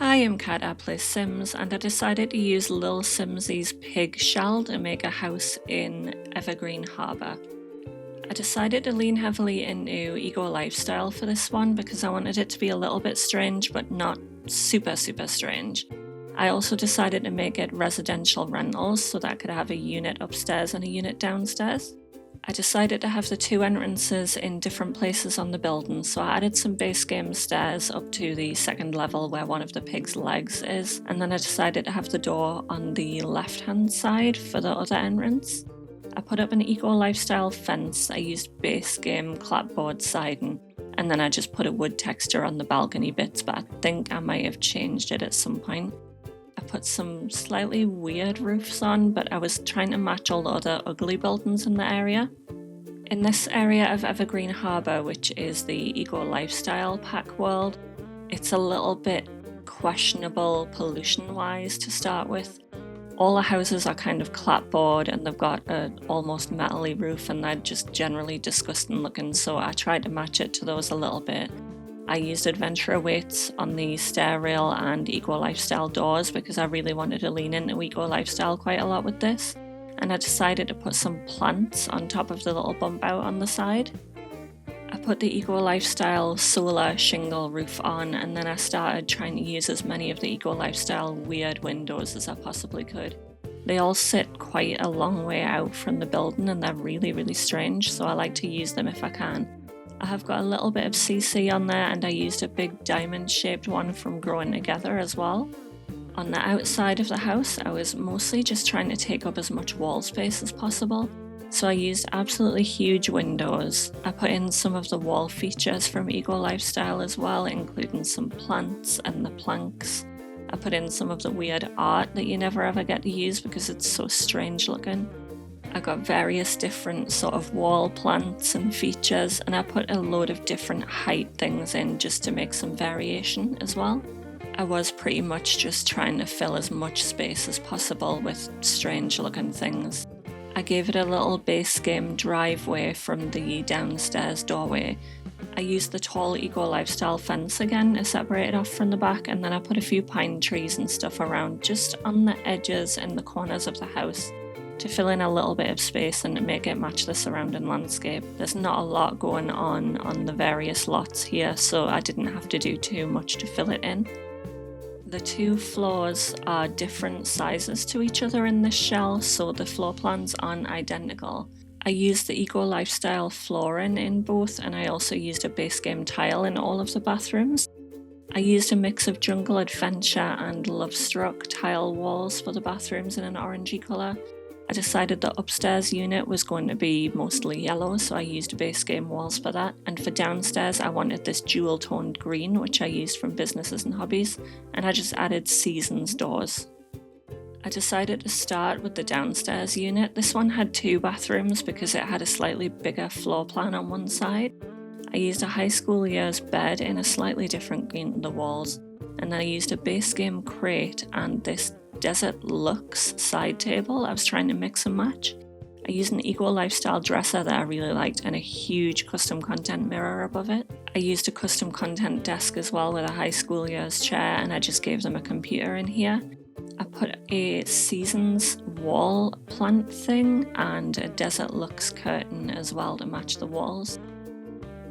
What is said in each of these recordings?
Hi, I'm Kat, I play Sims, and I decided to use Lilsimsie's pig shell to make a house in Evergreen Harbour. I decided to lean heavily into eco lifestyle for this one because I wanted it to be a little bit strange but not super strange. I also decided to make it residential rentals so that I could have a unit upstairs and a unit downstairs. I decided to have the two entrances in different places on the building, so I added some base game stairs up to the second level where one of the pig's legs is, and then I decided to have the door on the left hand side for the other entrance. I put up an eco lifestyle fence. I used base game clapboard siding, and then I just put a wood texture on the balcony bits, but I think I might have changed it at some point. I put some slightly weird roofs on, but I was trying to match all the other ugly buildings in the area. In this area of Evergreen Harbour, which is the eco lifestyle pack world, it's a little bit questionable pollution wise to start with. All the houses are kind of clapboard and they've got an almost metally roof, and they're just generally disgusting looking, so I tried to match it to those a little bit. I used adventurer weights on the stair rail and eco lifestyle doors because I really wanted to lean into eco lifestyle quite a lot with this, and I decided to put some plants on top of the little bump out on the side. I put the eco lifestyle solar shingle roof on, and then I started trying to use as many of the eco lifestyle weird windows as I possibly could. They all sit quite a long way out from the building and they're really strange, so I like to use them if I can. I have got a little bit of CC on there, and I used a big diamond shaped one from Growing Together as well. On the outside of the house, I was mostly just trying to take up as much wall space as possible, so I used absolutely huge windows. I put in some of the wall features from Eco Lifestyle as well, including some plants and the planks. I put in some of the weird art that you never ever get to use because it's so strange looking. I got various different sort of wall plants and features, and I put a load of different height things in just to make some variation as well. I was pretty much just trying to fill as much space as possible with strange looking things. I gave it a little base game driveway from the downstairs doorway. I used the tall eco lifestyle fence again to separate it off from the back, and then I put a few pine trees and stuff around just on the edges and the corners of the house to fill in a little bit of space and to make it match the surrounding landscape. There's not a lot going on the various lots here, so I didn't have to do too much to fill it in. The two floors are different sizes to each other in this shell, so the floor plans aren't identical. I used the eco lifestyle flooring in both, and I also used a base game tile in all of the bathrooms. I used a mix of jungle adventure and love struck tile walls for the bathrooms in an orangey colour. I decided the upstairs unit was going to be mostly yellow, so I used base game walls for that. And for downstairs, I wanted this jewel toned green, which I used from Businesses and Hobbies, and I just added seasons doors. I decided to start with the downstairs unit. This one had two bathrooms because it had a slightly bigger floor plan on one side. I used a high school years bed in a slightly different green on the walls, and then I used a base game crate and this Desert Lux side table. I was trying to mix and match. I used an eco lifestyle dresser that I really liked and a huge custom content mirror above it. I used a custom content desk as well with a high school years chair, and I just gave them a computer in here. I put a seasons wall plant thing and a Desert Lux curtain as well to match the walls.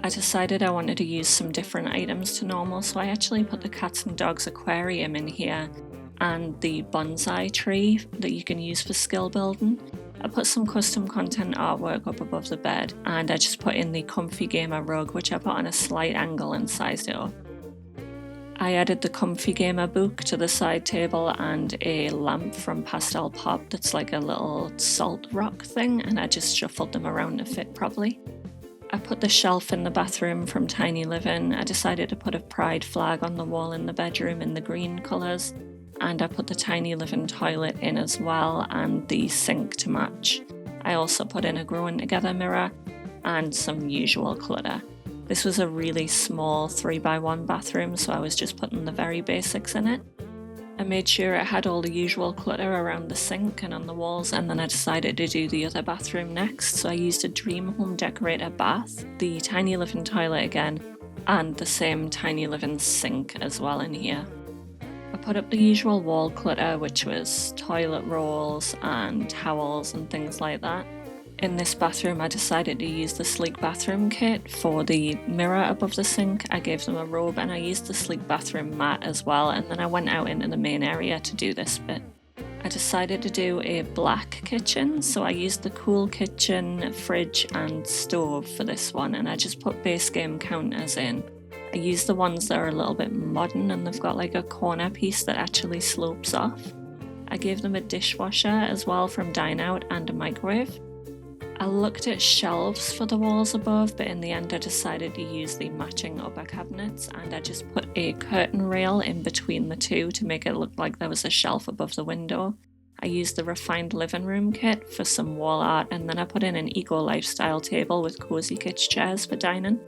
I decided I wanted to use some different items to normal, so I actually put the cats and dogs aquarium in here and the bonsai tree that you can use for skill building. I put some custom content artwork up above the bed, and I just put in the comfy gamer rug, which I put on a slight angle and sized it up. I added the comfy gamer book to the side table and a lamp from Pastel Pop that's like a little salt rock thing, and I just shuffled them around to fit properly. I put the shelf in the bathroom from Tiny Living. I decided to put a pride flag on the wall in the bedroom in the green colours, and I put the Tiny Living toilet in as well and the sink to match. I also put in a Growing Together mirror and some usual clutter. This was a really small 3x1 bathroom, so I was just putting the very basics in it. I made sure it had all the usual clutter around the sink and on the walls, and then I decided to do the other bathroom next, so I used a Dream Home Decorator bath, the Tiny Living toilet again, and the same Tiny Living sink as well in here. put up the usual wall clutter, which was toilet rolls and towels and things like that. In this bathroom, I decided to use the sleek bathroom kit for the mirror above the sink. I gave them a robe and I used the sleek bathroom mat as well, and then I went out into the main area to do this bit. I decided to do a black kitchen, so I used the cool kitchen, fridge and stove for this one, and I just put base game counters in. I used the ones that are a little bit modern and they've got like a corner piece that actually slopes off. I gave them a dishwasher as well from Dine Out and a microwave. I looked at shelves for the walls above, but in the end I decided to use the matching upper cabinets, and I just put a curtain rail in between the two to make it look like there was a shelf above the window. I used the refined living room kit for some wall art, and then I put in an eco lifestyle table with cozy kitsch chairs for dining.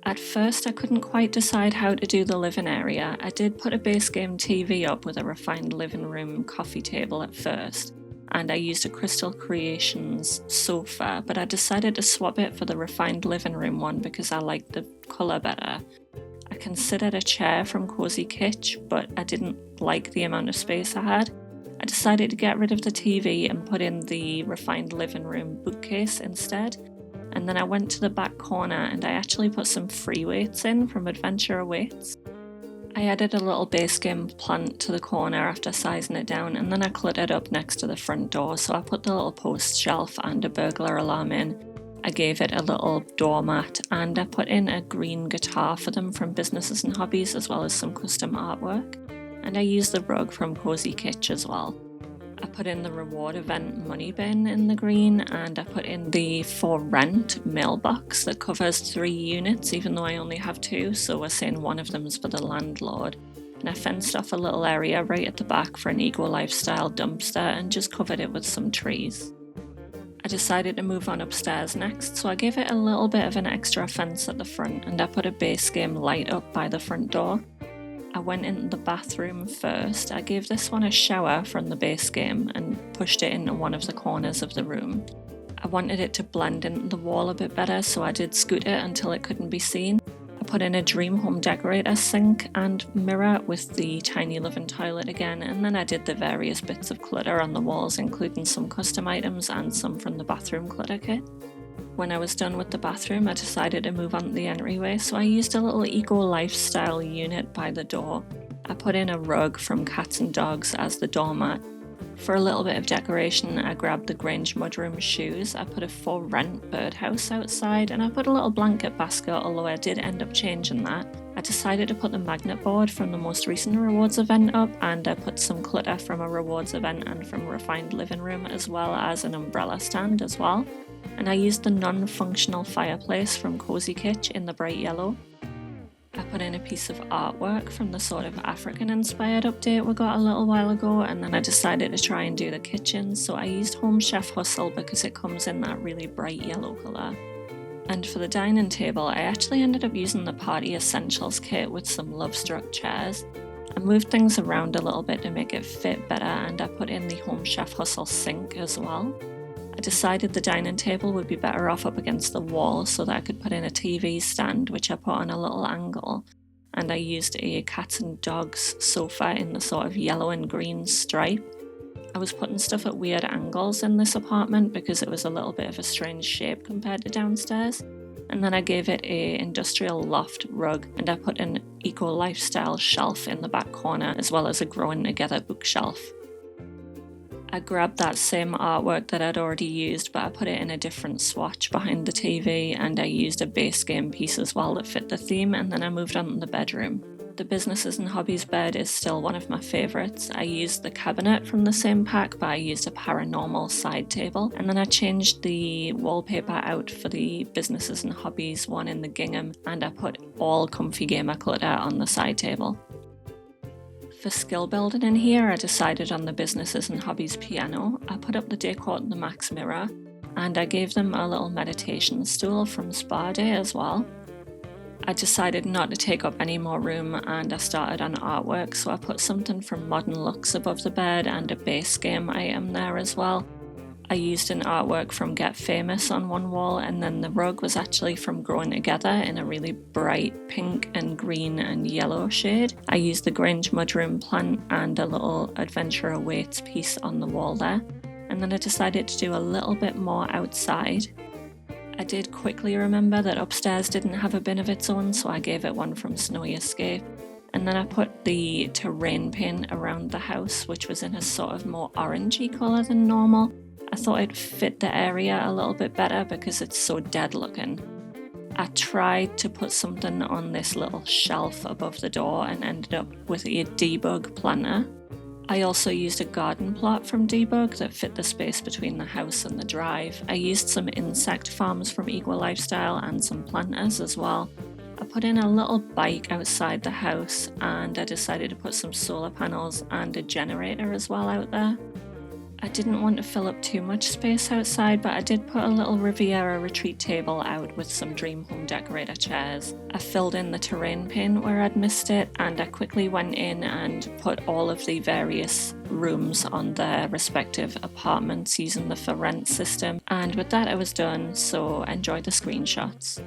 At first I couldn't quite decide how to do the living area. I did put a base game TV up with a refined living room coffee table at first, and I used a Crystal Creations sofa, but I decided to swap it for the refined living room one because I liked the colour better. I considered a chair from Cozy Kitsch, but I didn't like the amount of space I had. I decided to get rid of the TV and put in the refined living room bookcase instead. And then I went to the back corner and I actually put some free weights in from Adventure Awaits. I added a little base game plant to the corner after sizing it down, and then I cluttered up next to the front door, so I put the little post shelf and a burglar alarm in. I gave it a little doormat and I put in a green guitar for them from Businesses and Hobbies, as well as some custom artwork. And I used the rug from Cozy Kitsch as well. I put in the reward event money bin in the green, and I put in the for rent mailbox that covers 3 units, even though I only have 2, so we're saying one of them is for the landlord. And I fenced off a little area right at the back for an eco lifestyle dumpster and just covered it with some trees. I decided to move on upstairs next, so I gave it a little bit of an extra fence at the front, and I put a base game light up by the front door. I went into the bathroom first. I gave this one a shower from the base game and pushed it into one of the corners of the room. I wanted it to blend into the wall a bit better, so I did scoot it until it couldn't be seen. I put in a Dream Home Decorator sink and mirror with the tiny living toilet again, and then I did the various bits of clutter on the walls, including some custom items and some from the bathroom clutter kit. When I was done with the bathroom, I decided to move on to the entryway, so I used a little eco lifestyle unit by the door. I put in a rug from Cats and Dogs as the doormat. For a little bit of decoration, I grabbed the Grange mudroom shoes. I put a for rent birdhouse outside, and I put a little blanket basket, although I did end up changing that. I decided to put the magnet board from the most recent rewards event up, and I put some clutter from a rewards event and from Refined Living Room, as well as an umbrella stand as well. And I used the non-functional fireplace from Cozy Kitsch in the bright yellow. I put in a piece of artwork from the sort of African-inspired update we got a little while ago, and then I decided to try and do the kitchen, so I used Home Chef Hustle because it comes in that really bright yellow colour. And for the dining table, I actually ended up using the Party Essentials kit with some Lovestruck chairs. I moved things around a little bit to make it fit better, and I put in the Home Chef Hustle sink as well. I decided the dining table would be better off up against the wall so that I could put in a TV stand, which I put on a little angle, and I used a Cats and Dogs sofa in the sort of yellow and green stripe. I was putting stuff at weird angles in this apartment because it was a little bit of a strange shape compared to downstairs, and then I gave it a industrial loft rug, and I put an eco lifestyle shelf in the back corner, as well as a Growing Together bookshelf. I grabbed that same artwork that I'd already used, but I put it in a different swatch behind the TV, and I used a base game piece as well that fit the theme, and then I moved on to the bedroom. The Businesses and Hobbies bed is still one of my favourites. I used the cabinet from the same pack, but I used a paranormal side table, and then I changed the wallpaper out for the Businesses and Hobbies one in the gingham, and I put all comfy gamer clutter on the side table. For skill building in here, I decided on the Businesses and Hobbies piano. I put up the Decor the Max mirror, and I gave them a little meditation stool from Spa Day as well. I decided not to take up any more room, and I started on artwork, so I put something from Modern Looks above the bed and a base game item there as well. I used an artwork from Get Famous on one wall, and then the rug was actually from Growing Together in a really bright pink and green and yellow shade. I used the Grange mudroom plant and a little Adventure Awaits piece on the wall there. And then I decided to do a little bit more outside. I did quickly remember that upstairs didn't have a bin of its own, so I gave it one from Snowy Escape. And then I put the terrain pin around the house, which was in a sort of more orangey colour than normal. I thought it fit the area a little bit better because it's so dead looking. I tried to put something on this little shelf above the door and ended up with a debug planter. I also used a garden plot from Debug that fit the space between the house and the drive. I used some insect farms from Eco Lifestyle and some planters as well. I put in a little bike outside the house and I decided to put some solar panels and a generator as well out there. I didn't want to fill up too much space outside, but I did put a little Riviera retreat table out with some Dream Home Decorator chairs. I filled in the terrain pin where I'd missed it, and I quickly went in and put all of the various rooms on their respective apartments using the for rent system. And with that I was done, so enjoy the screenshots.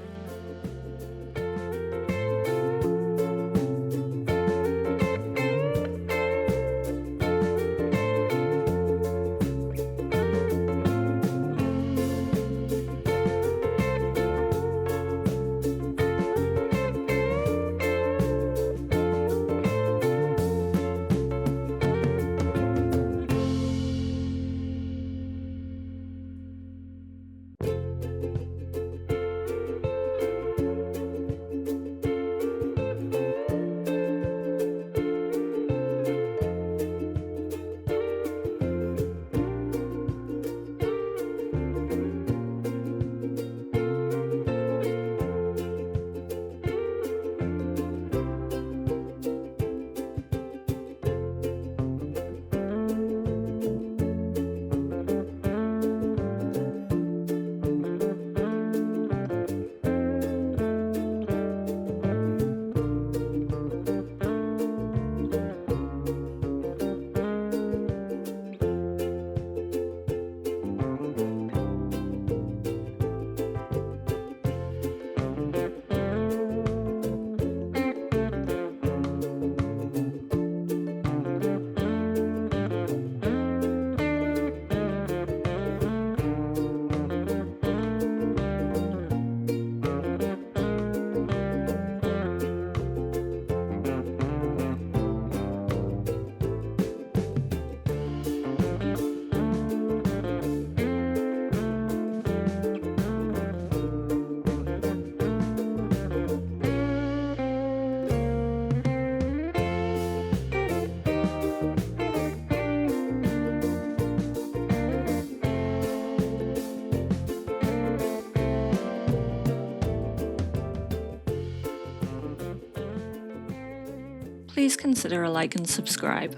Please consider a like and subscribe.